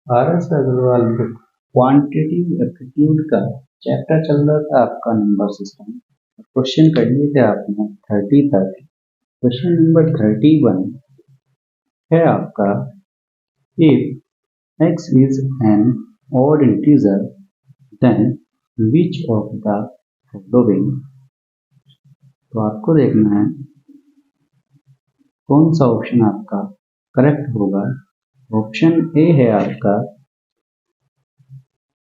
RS. Agarwal book quantitative aptitude का chapter चल रहा था आपका नंबर सिस्टम। क्वेश्चन कर लिए थे आपने 30 तक। क्वेश्चन नंबर 31 है आपका, if x is an odd integer then which of the following। तो आपको देखना है कौन सा ऑप्शन आपका करेक्ट होगा। ऑप्शन ए है आपका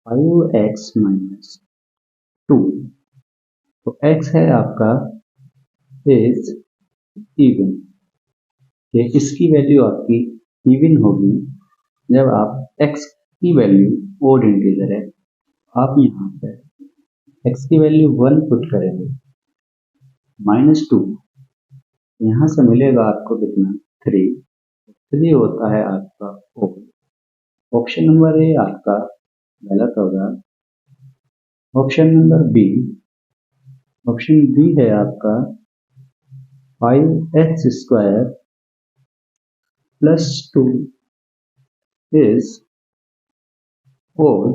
5x माइनस 2। तो x है आपका इज इवन, कि इसकी वैल्यू आपकी इवन होगी जब आप x की वैल्यू ओड इंटीजर है। आप यहाँ पर x की वैल्यू 1 पुट करेंगे, -2, यहाँ से मिलेगा आपको कितना 3 होता है आपका ओड। ऑप्शन नंबर ए आपका गलत होगा। Option number B, option B है आपका 5x² + 2 इज ओड।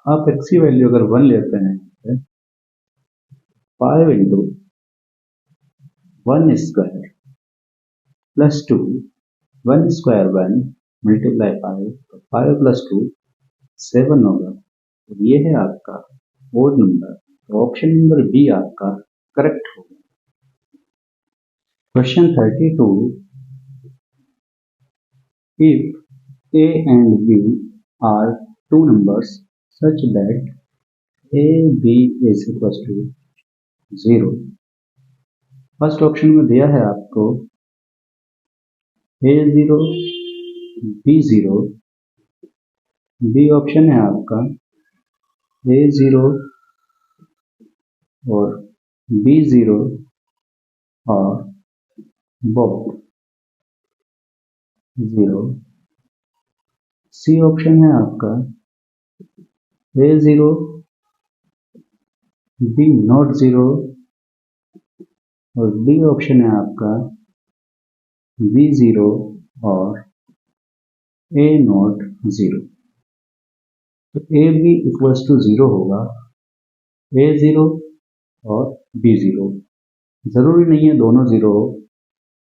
आप x की वैल्यू अगर 1 लेते हैं 5 × 1² + 2, 1 square 1 × 5, तो 5 + 2 7 होगा। तो ये है आपका ओड नंबर। तो ऑप्शन नंबर बी आपका करेक्ट होगा। Question 32, if a and b are two numbers such that a b is equals to 0। First option में दिया है आपको a0 b0, बी ऑप्शन है आपका a0 और b0 और बोथ 0। सी ऑप्शन है आपका a0 b नॉट 0 और डी ऑप्शन है आपका b0 और a नॉट 0। तो ए बी इक्वल्स टू 0 होगा, a0 और b0। जरूरी नहीं है दोनों 0 हो,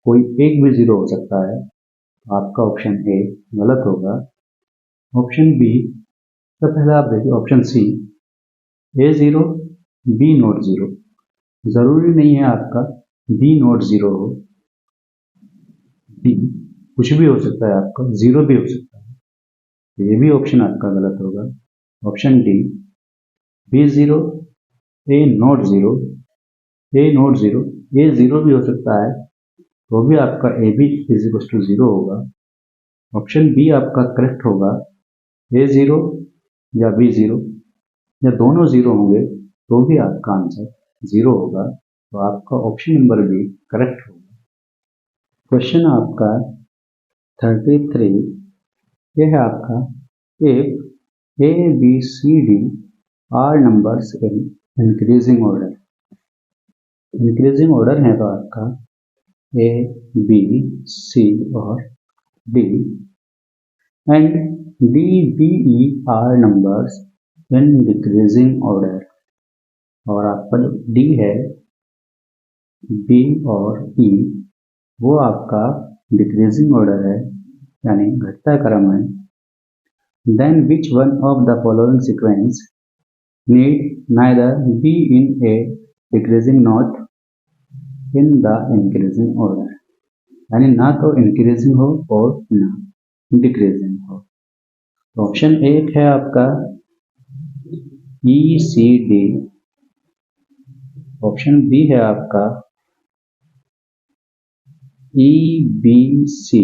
कोई एक भी 0 हो सकता है। आपका ऑप्शन ए गलत होगा। ऑप्शन बी से पहले आप देखिए option C a0 b not 0। जरूरी नहीं है आपका b नॉट 0 हो, b कुछ भी हो सकता है, आपका 0 भी हो सकता है। ये भी ऑप्शन आपका गलत होगा। Option D b0 a not 0, a not 0, a 0 भी हो सकता है, तो भी आपका A B is equal to 0 होगा। ऑप्शन बी आपका करेक्ट होगा, a0 या b0 या दोनों 0 होंगे तो भी आपका आंसर 0 होगा। तो आपका ऑप्शन नंबर बी करेक्ट होगा। क्वेश्चन आपका 33, ये है आपका, if A B C D are numbers in increasing order. Increasing order है तो आपका ए बी सी और D, and D B E are numbers in decreasing order. और आपका जो डी है, बी और ई, वो आपका डिक्रीजिंग ऑर्डर है, यानी घटता क्रम है। Then which one of the following sequence need neither be in a decreasing not in the increasing order, यानी ना तो इंक्रीजिंग हो और ना डिक्रीजिंग हो। ऑप्शन एक है आपका ई सी डी, ऑप्शन बी है आपका E B C,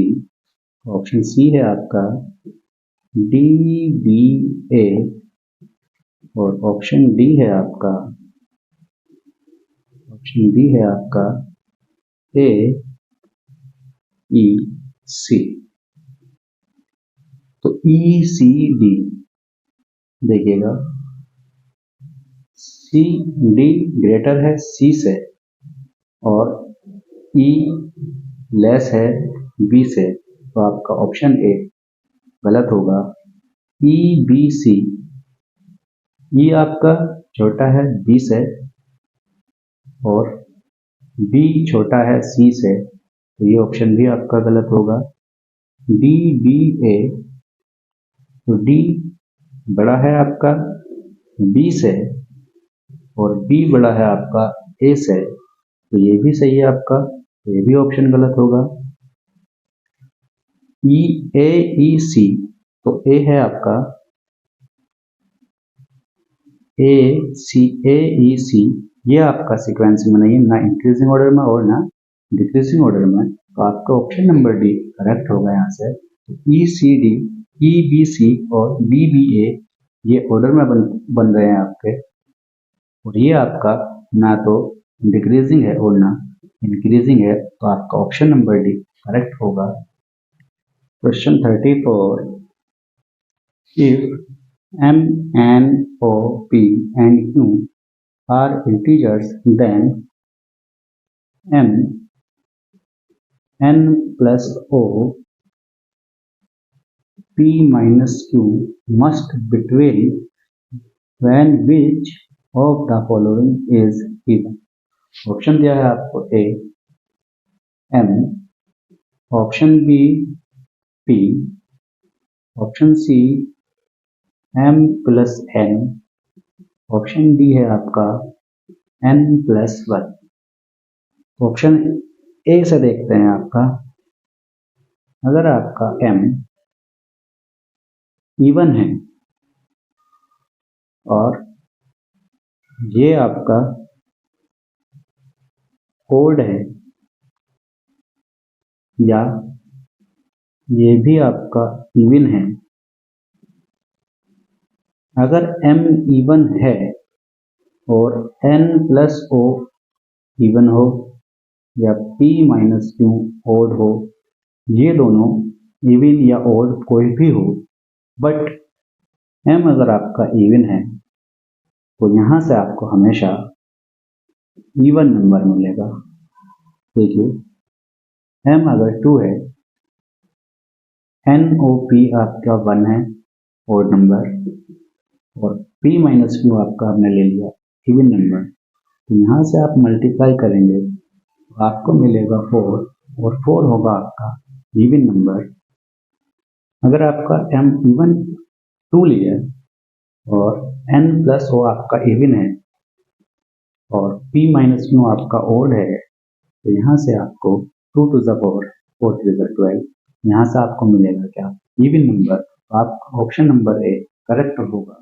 option C है आपका डी बी ए और ऑप्शन डी है आपका ए ई सी। तो ई सी डी देखिएगा, सी डी ग्रेटर है सी से और ई लेस है बी से, तो आपका ऑप्शन ए गलत होगा। ई बी सी, ई आपका छोटा है बी से और बी छोटा है सी से, तो ये ऑप्शन भी आपका गलत होगा। डी बी ए, तो डी बड़ा है आपका बी से और बी बड़ा है आपका ए से, तो ये भी सही है आपका, तो ये भी ऑप्शन गलत होगा। ई ए ई सी, तो ए है आपका ए सी ए ई सी, ये आपका सीक्वेंस में नहीं है, ना इंक्रीजिंग ऑर्डर में और ना डिक्रीजिंग ऑर्डर में, तो आपका ऑप्शन नंबर डी करेक्ट होगा यहाँ से। ई C D, E B C और डी बी ए ये ऑर्डर में बन रहे हैं आपके, और ये आपका ना तो डिक्रीजिंग है और ना इंक्रीजिंग है, तो आपका ऑप्शन नंबर डी करेक्ट होगा। Question 34, if m, n, o, p and q are integers, then m, n plus o, p minus q must between when which of the following is given। Option दिया है आपको A m, option B p, option C m plus n, option D है आपका n plus 1। Option A से देखते हैं आपका, अगर आपका m इवन है और ये आपका ओड है या ये भी आपका इवन है, अगर m इवन है और n प्लस o इवन हो या p माइनस q ओड हो, ये दोनों इवन या ओड कोई भी हो, बट m अगर आपका इवन है तो यहाँ से आपको हमेशा इवन नंबर मिलेगा। देखिए m अगर 2 है, NOP आपका 1 है ओड नंबर, और p माइनस क्यू आपका हमने ले लिया इवन नंबर, तो यहाँ से आप मल्टीप्लाई करेंगे तो आपको मिलेगा 4, और 4 होगा आपका इवन नंबर। अगर आपका m इवन 2 लिया और n प्लस o आपका इवन है और p माइनस क्यू आपका ओड है, तो यहाँ से आपको 2 to the power 4 3 12, यहाँ से आपको मिलेगा क्या, इवन नंबर। तो आपका ऑप्शन नंबर ए करेक्ट होगा।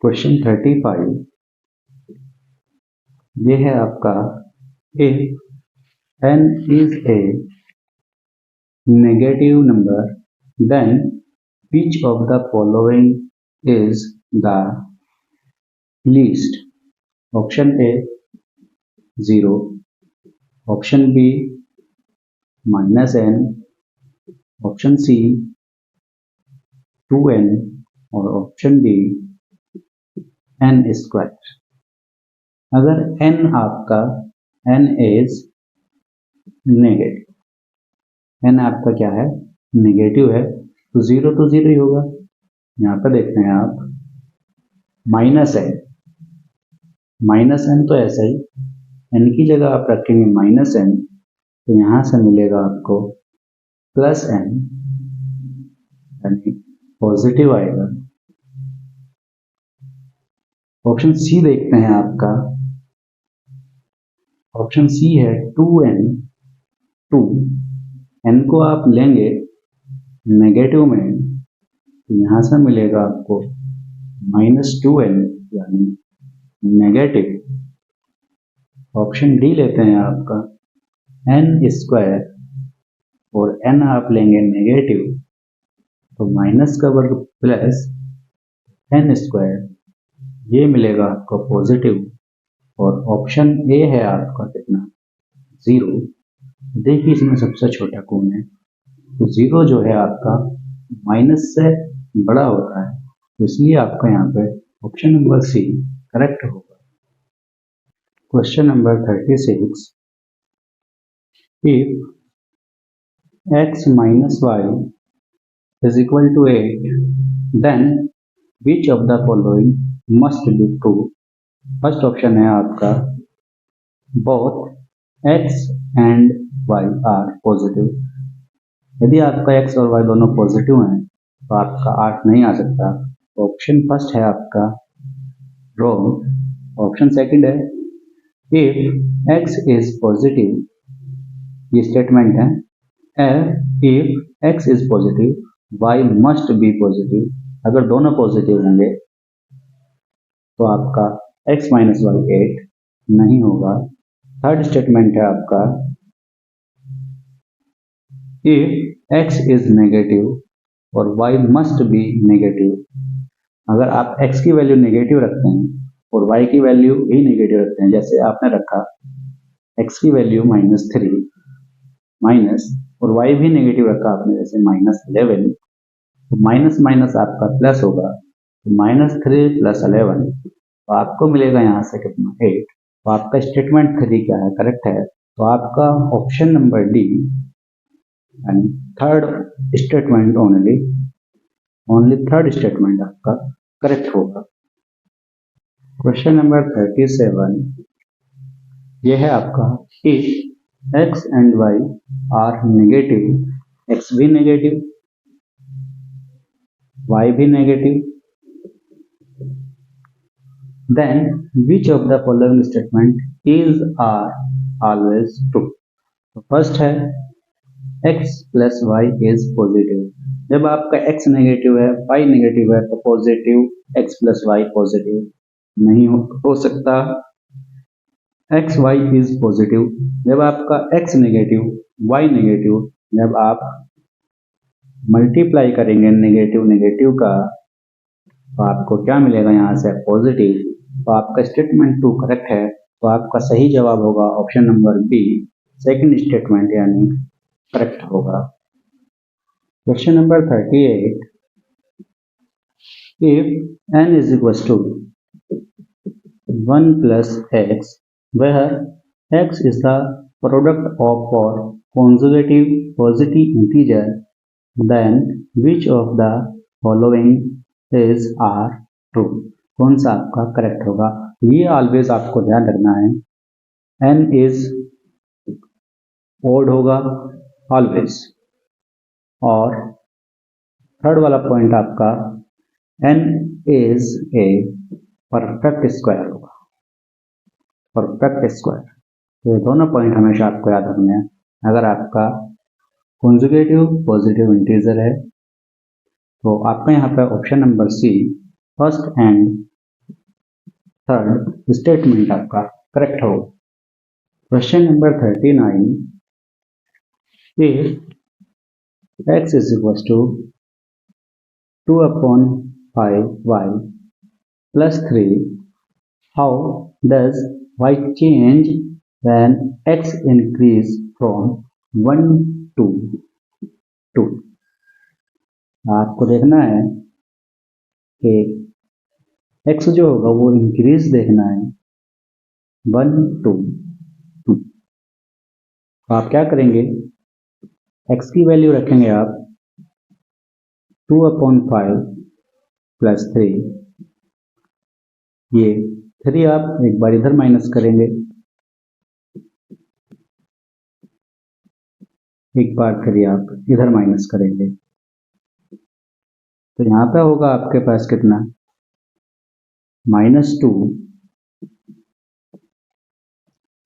क्वेश्चन 35, ये है आपका, if n is a negative number then which of the following is the least। Option A 0, option B -n, option C 2n और ऑप्शन डी n स्क्वायर। अगर n आपका n is negative, n आपका क्या है negative है, तो 0 तो 0 ही होगा। यहाँ पर देखते हैं आप -n तो ऐसा ही, n की जगह आप रखेंगे -n, तो यहाँ से मिलेगा आपको +n, यानी पॉजिटिव आएगा। ऑप्शन सी देखते हैं आपका, ऑप्शन सी है 2n, 2 n को आप लेंगे नेगेटिव में, तो यहाँ से मिलेगा आपको -2n यानी नेगेटिव। ऑप्शन डी लेते हैं आपका n स्क्वायर, और n आप लेंगे नेगेटिव, तो माइनस का वर्ग प्लस n स्क्वायर, ये मिलेगा आपको पॉजिटिव। और ऑप्शन ए है आपका कितना 0। देखिए इसमें सबसे छोटा कौन है, तो 0 जो है आपका माइनस से बड़ा होता है, तो इसलिए आपका यहाँ पे ऑप्शन नंबर सी करेक्ट होगा। Question number 36, if x minus y is equal to 8, then which of the following must be true? First option है आपका both x and y are positive. यदि आपका x और y दोनों positive हैं तो आपका 8 नहीं आ सकता. ऑप्शन फर्स्ट है आपका रॉन्ग. ऑप्शन सेकंड है इफ x इज पॉजिटिव, ये स्टेटमेंट है, if x is positive y must be positive. अगर दोनों पॉजिटिव होंगे तो आपका x माइनस वाई 8 नहीं होगा. थर्ड स्टेटमेंट है आपका इफ x इज नेगेटिव और y मस्ट बी नेगेटिव. अगर आप x की वैल्यू नेगेटिव रखते हैं और y की वैल्यू भी नेगेटिव रखते हैं, जैसे आपने रखा x की वैल्यू -3 माइनस और y भी नेगेटिव रखा आपने जैसे -11, तो माइनस माइनस आपका प्लस होगा, तो -3 + 11 तो आपको मिलेगा यहाँ से कितना 8. तो आपका स्टेटमेंट 3 क्या है, करेक्ट है. तो आपका option number D and third statement only third statement आपका करेक्ट होगा. क्वेश्चन नंबर 37 ये है आपका if x and y are negative, x भी नेगेटिव y भी negative, then which of the following statement is or always true? तो first है x + y is positive. जब आपका x नेगेटिव है y नेगेटिव है तो पॉजिटिव x + y पॉजिटिव नहीं हो सकता. x y is positive. जब आपका x नेगेटिव y नेगेटिव, जब आप मल्टीप्लाई करेंगे नेगेटिव नेगेटिव का तो आपको क्या मिलेगा यहाँ से पॉजिटिव. तो आपका स्टेटमेंट 2 करेक्ट है. तो आपका सही जवाब होगा option number B, second statement यानी करेक्ट होगा. Question number 38 if n is equal to 1 + x where x is the product of four consecutive positive integer, then which of the following is are true? कौन सा आपका correct होगा. ये always आपको ध्यान रखना है, n इज ओड होगा ऑलवेज. और थर्ड वाला पॉइंट आपका n is a perfect square होगा, परफेक्ट स्क्वायर. तो ये दोनों पॉइंट हमेशा आपको याद रखने हैं. अगर आपका कॉन्जुगेटिव पॉजिटिव इंटीजर है तो आपका यहाँ पे option number C first and third statement आपका करेक्ट होगा. Question number 39 if x is equal to 2/5y + 3 how does y change when x increase from 1 to 2. आपको देखना है कि x जो होगा वो इंक्रीज देखना है 1 to 2. तो आप क्या करेंगे, x की वैल्यू रखेंगे आप 2/5 + 3. ये 3 आप एक बार इधर माइनस करेंगे, एक बार 3 आप इधर माइनस करेंगे, तो यहाँ पे होगा आपके पास कितना -2.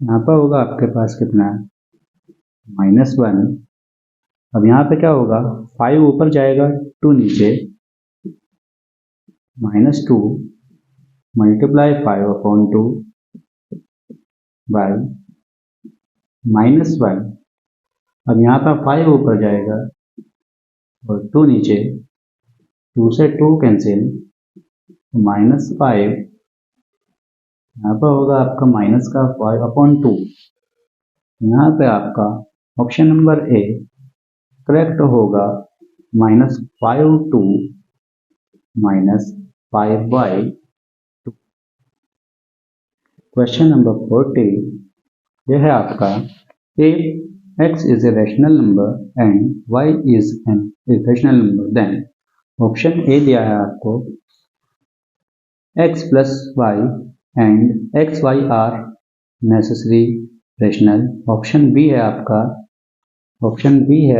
यहाँ पर होगा आपके पास कितना -1. अब यहाँ पे क्या होगा, 5 ऊपर जाएगा 2 नीचे, -2 × 5/2 बाय -1. अब यहाँ पर 5 ऊपर जाएगा और 2 नीचे, 2 से 2 कैंसिल, -5. यहाँ पर होगा आपका माइनस का 5/2. यहाँ पे आपका ऑप्शन नंबर ए करेक्ट होगा, -5 to -5/2. क्वेश्चन नंबर 40 यह है आपका if x is a rational number and y is an irrational number, then option A दिया है आपको x plus y and x y are necessary rational. Option B है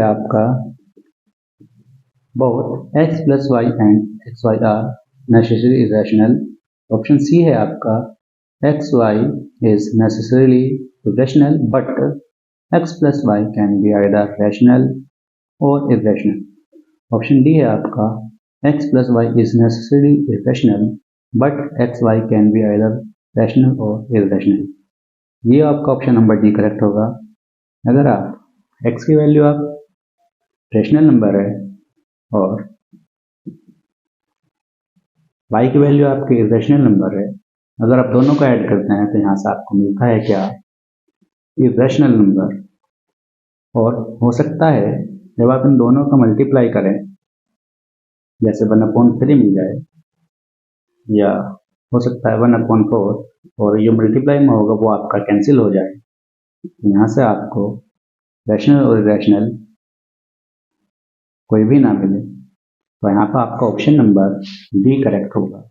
आपका both x plus y and x y are necessarily irrational. Option C है आपका x y is necessarily irrational but x plus y can be either rational or irrational. Option D है आपका x plus y is necessarily irrational but x y can be either rational or irrational. ये आपका option number D correct होगा। अगर आप x की value आप rational number है और y की वैल्यू आपके इरेशनल नंबर है, अगर आप दोनों को ऐड करते हैं तो यहाँ से आपको मिलता है क्या, इरेशनल नंबर। और हो सकता है जब आप इन दोनों का मल्टीप्लाई करें जैसे 1/3 मिल जाए, या हो सकता है 1/4 और ये मल्टीप्लाई में होगा वो आपका कैंसिल हो जाए, यहाँ से आपको रैशनल और इरेशनल कोई भी ना मिले, तो यहाँ पर आपका ऑप्शन नंबर डी करेक्ट होगा।